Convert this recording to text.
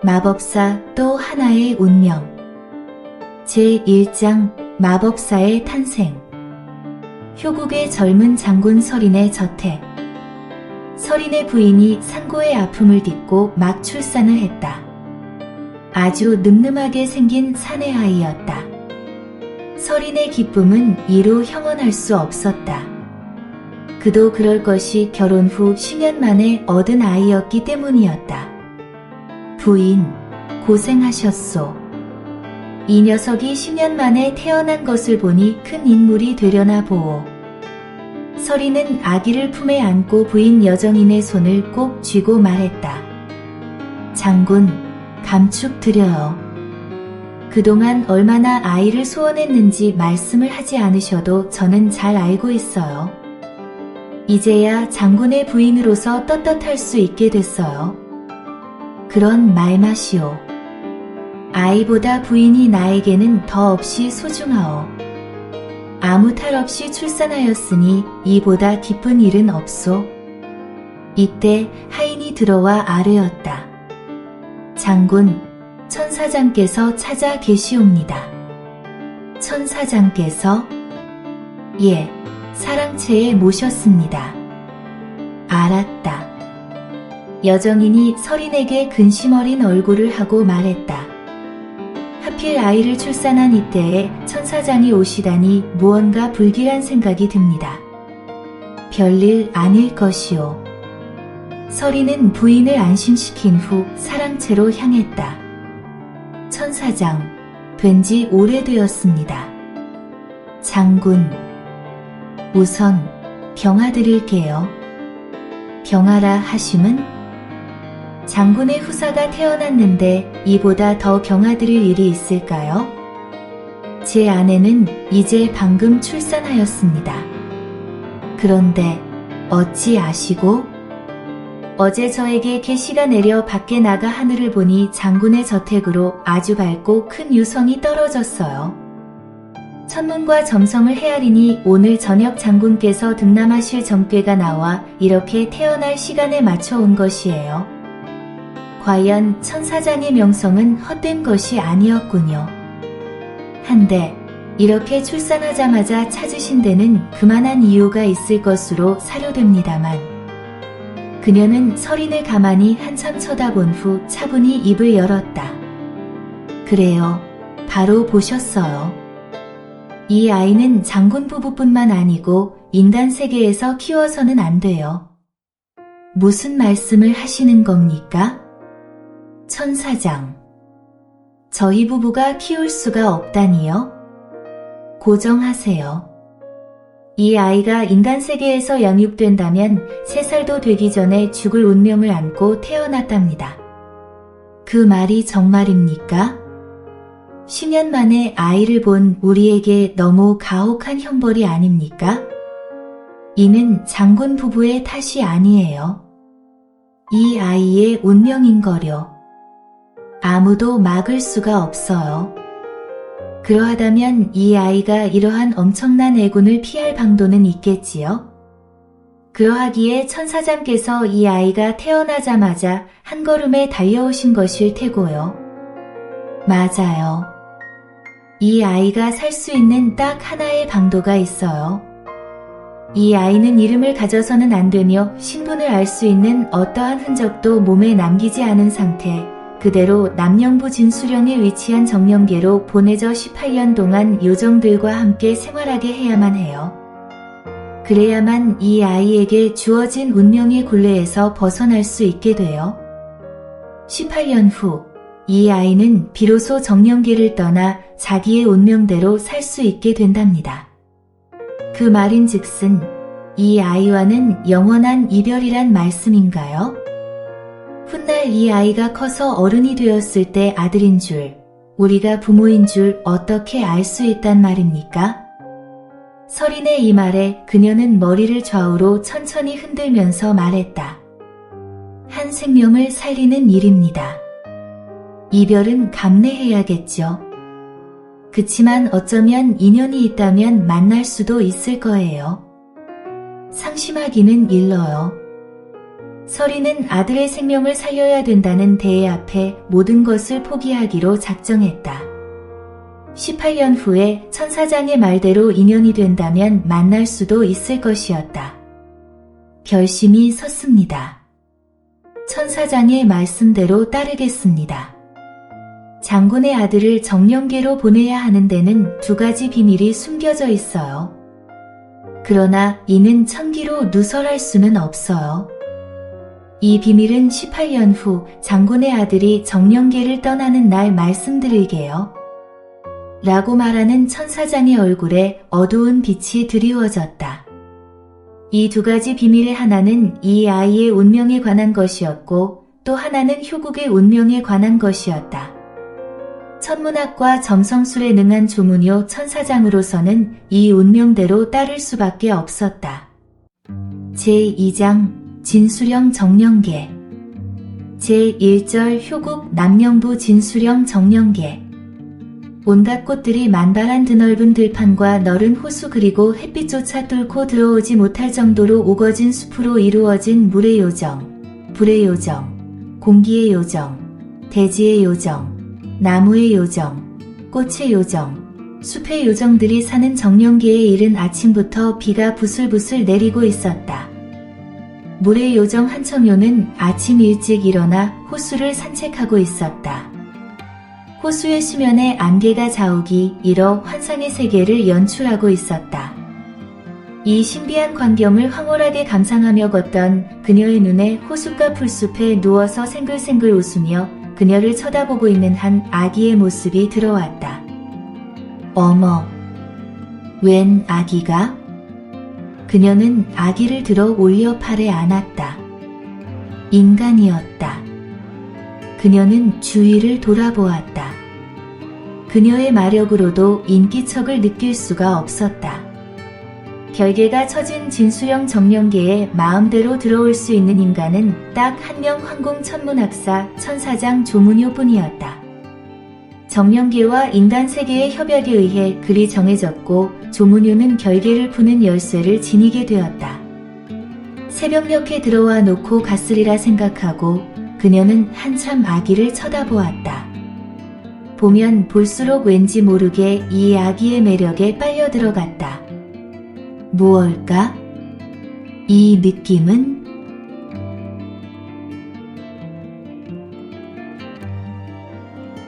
마법사 또 하나의 운명. 제1장 마법사의 탄생. 효국의 젊은 장군 서린의 저택. 서린의 부인이 상고의 아픔을 딛고 막 출산을 했다. 아주 늠름하게 생긴 사내 아이였다. 서린의 기쁨은 이루 형언할 수 없었다. 그도 그럴 것이 결혼 후 10년 만에 얻은 아이였기 때문이었다. 부인, 고생하셨소. 이 녀석이 10년 만에 태어난 것을 보니 큰 인물이 되려나 보오. 서린은 아기를 품에 안고 부인 여정인의 손을 꼭 쥐고 말했다. 장군, 감축드려요. 그동안 얼마나 아이를 소원했는지 말씀을 하지 않으셔도 저는 잘 알고 있어요. 이제야 장군의 부인으로서 떳떳할 수 있게 됐어요. 그런 말마시오. 아이보다 부인이 나에게는 더없이 소중하오. 아무 탈 없이 출산하였으니 이보다 기쁜 일은 없소. 이때 하인이 들어와 아뢰었다. 장군, 천사장께서 찾아 계시옵니다. 천사장께서? 예, 사랑채에 모셨습니다. 알았다. 여정인이 서린에게 근심 어린 얼굴을 하고 말했다. 하필 아이를 출산한 이때에 천사장이 오시다니 무언가 불길한 생각이 듭니다. 별일 아닐 것이오. 서린은 부인을 안심시킨 후 사랑채로 향했다. 천사장, 된지 오래되었습니다. 장군, 우선 병화드릴게요. 병화라 하심은? 장군의 후사가 태어났는데 이보다 더 경아드릴 일이 있을까요? 제 아내는 이제 방금 출산하였습니다. 그런데 어찌 아시고? 어제 저에게 계시가 내려 밖에 나가 하늘을 보니 장군의 저택으로 아주 밝고 큰 유성이 떨어졌어요. 천문과 점성을 헤아리니 오늘 저녁 장군께서 등남하실 정궤가 나와 이렇게 태어날 시간에 맞춰 온 것이에요. 과연 천사장의 명성은 헛된 것이 아니었군요. 한데 이렇게 출산하자마자 찾으신 데는 그만한 이유가 있을 것으로 사료됩니다만 그녀는 서린을 가만히 한참 쳐다본 후 차분히 입을 열었다. 그래요. 바로 보셨어요. 이 아이는 장군 부부뿐만 아니고 인간 세계에서 키워서는 안 돼요. 무슨 말씀을 하시는 겁니까? 천사장, 저희 부부가 키울 수가 없다니요? 고정하세요. 이 아이가 인간 세계에서 양육된다면 3살도 되기 전에 죽을 운명을 안고 태어났답니다. 그 말이 정말입니까? 10년 만에 아이를 본 우리에게 너무 가혹한 형벌이 아닙니까? 이는 장군 부부의 탓이 아니에요. 이 아이의 운명인 거려. 아무도 막을 수가 없어요. 그러하다면 이 아이가 이러한 엄청난 애군을 피할 방도는 있겠지요? 그러하기에 천사장께서 이 아이가 태어나자마자 한 걸음에 달려오신 것일 테고요. 맞아요. 이 아이가 살 수 있는 딱 하나의 방도가 있어요. 이 아이는 이름을 가져서는 안 되며 신분을 알 수 있는 어떠한 흔적도 몸에 남기지 않은 상태, 그대로 남령부 진수령에 위치한 정령계로 보내져 18년 동안 요정들과 함께 생활하게 해야만 해요. 그래야만 이 아이에게 주어진 운명의 굴레에서 벗어날 수 있게 돼요. 18년 후, 이 아이는 비로소 정령계를 떠나 자기의 운명대로 살 수 있게 된답니다. 그 말인즉슨 이 아이와는 영원한 이별이란 말씀인가요? 훗날 이 아이가 커서 어른이 되었을 때 아들인 줄, 우리가 부모인 줄 어떻게 알 수 있단 말입니까? 서린의 이 말에 그녀는 머리를 좌우로 천천히 흔들면서 말했다. 한 생명을 살리는 일입니다. 이별은 감내해야겠죠. 그치만 어쩌면 인연이 있다면 만날 수도 있을 거예요. 상심하기는 일러요. 서리는 아들의 생명을 살려야 된다는 대의 앞에 모든 것을 포기하기로 작정했다. 18년 후에 천사장의 말대로 인연이 된다면 만날 수도 있을 것이었다. 결심이 섰습니다. 천사장의 말씀대로 따르겠습니다. 장군의 아들을 정령계로 보내야 하는 데는 2가지 비밀이 숨겨져 있어요. 그러나 이는 천기로 누설할 수는 없어요. 이 비밀은 18년 후 장군의 아들이 정령계를 떠나는 날 말씀드리게요. 라고 말하는 천사장의 얼굴에 어두운 빛이 드리워졌다. 이 2가지 비밀의 하나는 이 아이의 운명에 관한 것이었고 또 하나는 효국의 운명에 관한 것이었다. 천문학과 점성술에 능한 조문효 천사장으로서는 이 운명대로 따를 수밖에 없었다. 제2장 진수령 정령계 제1절 효국 남명부 진수령 정령계 온갖 꽃들이 만발한 드넓은 들판과 너른 호수 그리고 햇빛조차 뚫고 들어오지 못할 정도로 우거진 숲으로 이루어진 물의 요정, 불의 요정, 공기의 요정, 대지의 요정, 나무의 요정, 꽃의 요정, 숲의 요정들이 사는 정령계에 이른 아침부터 비가 부슬부슬 내리고 있었다. 물의 요정 한청요는 아침 일찍 일어나 호수를 산책하고 있었다. 호수의 수면에 안개가 자욱이 일어 환상의 세계를 연출하고 있었다. 이 신비한 광경을 황홀하게 감상하며 걷던 그녀의 눈에 호숫가 풀숲에 누워서 생글생글 웃으며 그녀를 쳐다보고 있는 한 아기의 모습이 들어왔다. 어머, 웬 아기가? 그녀는 아기를 들어 올려 팔에 안았다. 인간이었다. 그녀는 주위를 돌아보았다. 그녀의 마력으로도 인기척을 느낄 수가 없었다. 결계가 처진 진수령 정령계에 마음대로 들어올 수 있는 인간은 딱 한 명 황궁천문학사 천사장 조문효뿐이었다. 정령계와 인간 세계의 협약에 의해 글이 정해졌고 조문효는 결계를 푸는 열쇠를 지니게 되었다. 새벽녘에 들어와 놓고 갔으리라 생각하고 그녀는 한참 아기를 쳐다보았다. 보면 볼수록 왠지 모르게 이 아기의 매력에 빨려 들어갔다. 무엇일까? 이 느낌은?